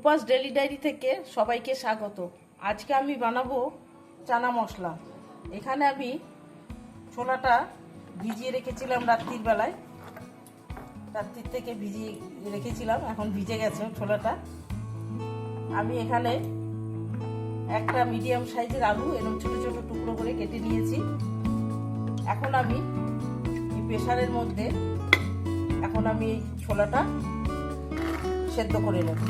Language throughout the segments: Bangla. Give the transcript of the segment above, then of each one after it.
রূপাস ডেলি ডায়েরি থেকে সবাইকে স্বাগত। আজকে আমি বানাবো চানা মশলা। এখানে আমি ছোলাটা ভিজিয়ে রেখেছিলাম রাত্রির বেলায়, রাত্রির থেকে ভিজিয়ে রেখেছিলাম, এখন ভিজে গেছে ছোলাটা। আমি এখানে একটা মিডিয়াম সাইজের আলু এরকম ছোট ছোট টুকরো করে কেটে নিয়েছি। এখন আমি এই প্রেসারের মধ্যে এই ছোলাটা সেদ্ধ করে নেব।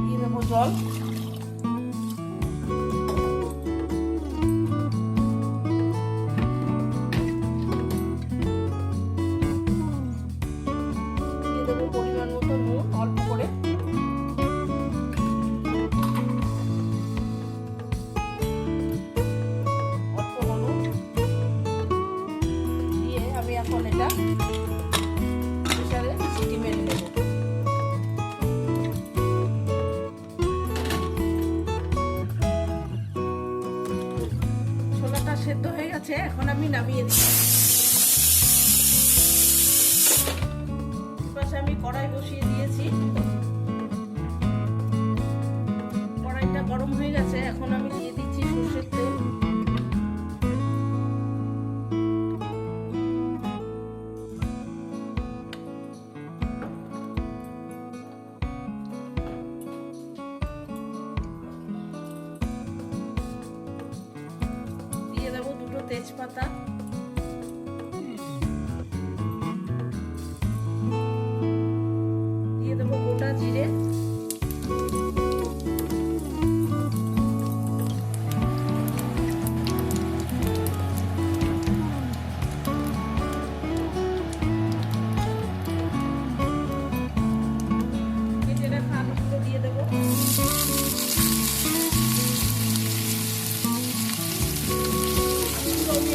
দিয়ে দেবো জল। দিয়ে দেবো পরিমাণ মতো নুন, অল্প করে। এখন এটা প্রেসারে সিটি মেরে নেব। ছোলাটা সেদ্ধ হয়ে গেছে, এখন আমি নামিয়ে দিই। পাশে আমি কড়াই বসিয়ে দিয়েছি, কড়াইটা গরম হয়ে গেছে। এখন আমি দিয়ে দিচ্ছি সরষের তেল। দিয়ে দেবো দুটো তেজপাতা, দিয়ে দেবো গোটা জিরে, কেটে রাখা আলুগুলো দিয়ে দেবো।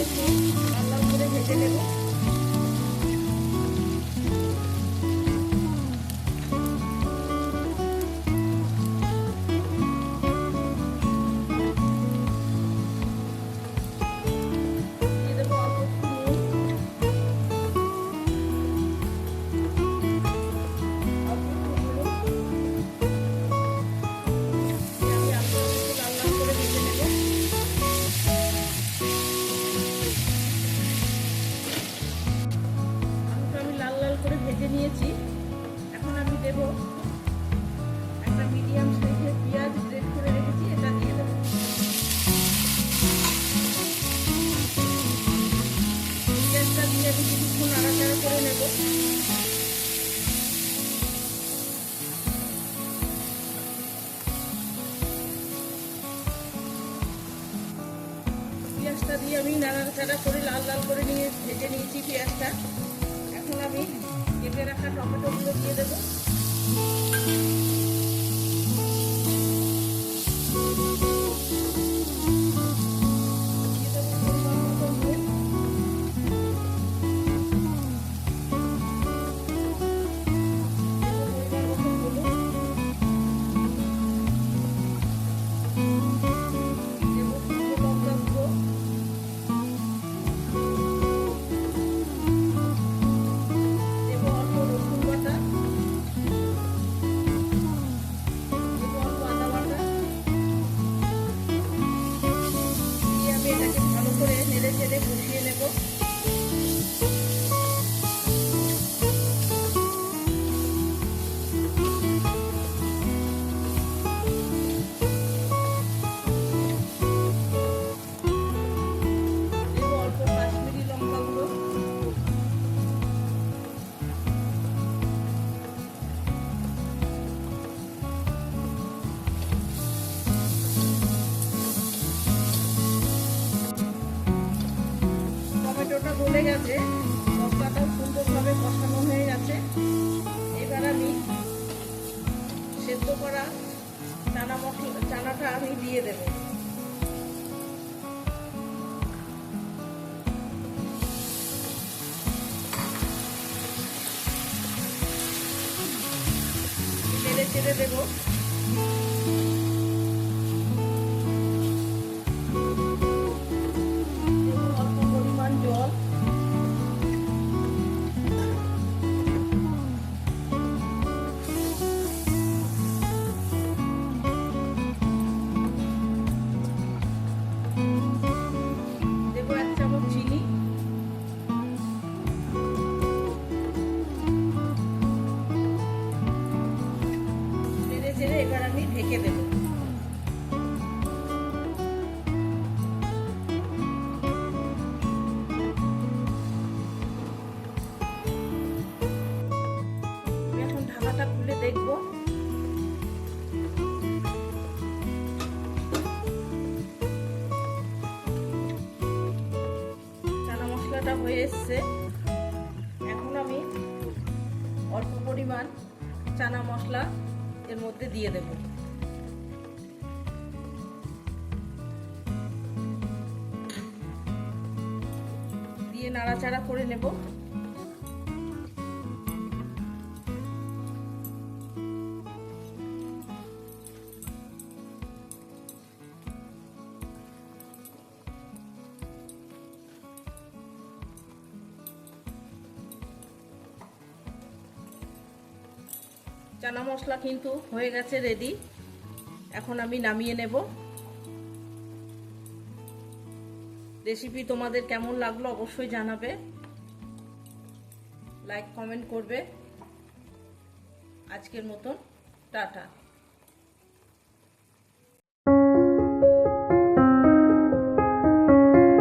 একটু লাল লাল করে ভেজে নেব। দিয়ে দেবো অল্প একটু নুন, অল্প একটু হলুদ। আমি আলুটা একটু লাল লাল করে ভেজে নেব। লাল লাল করে ভেজে নিয়েছি। এখন আমি দেব একটা মিডিয়াম সাইজের পেঁয়াজ গ্রেট করে রেখেছি, এটা দিয়ে দেবো। পেঁয়াজটা দিয়ে আমি কিছুক্ষণ নাড়াচাড়া করে নেব। পেঁয়াজটা দিয়ে আমি নাড়াচাড়া করে লাল লাল করে ভেজে নিয়েছি পেঁয়াজটা। এখন আমি কেটে রাখা টমেটোগুলো দিয়ে দেবো। দিয়ে দেবো পরিমাণ মতো নুন, পরিমাণ মতো হলুদ, দেবো শুকনো লঙ্কা গুঁড়ো, দেবো অল্প রসুন বাটা, দেবো অল্প আদা বাটা। দিয়ে আমি এটাকে ভালো করে নেড়ে চেড়ে কষিয়ে নেব। দেবো অল্প কাশ্মীরি লঙ্কা গুঁড়ো, টমেটোটা গলে গেছে, মশলাটাও সুন্দরভাবে কষানো হয়ে গেছে। এবার আমি সেদ্ধ করা চানাটা আমি দিয়ে দেব। নেড়ে চেড়ে দেবো। অল্প পরিমাণ জল, ভাজাটা হয়ে এসছে। এখন আমি অল্প পরিমাণ চানা মশলা এর মধ্যে দিয়ে দেব। দিয়ে নাড়াচাড়া করে নেব। চানা মশলা কিন্তু হয়ে গেছে রেডি। এখন আমি নামিয়ে নেব। রেসিপি তোমাদের কেমন লাগলো অবশ্যই জানাবে, লাইক কমেন্ট করবে। আজকের মতন টাটা।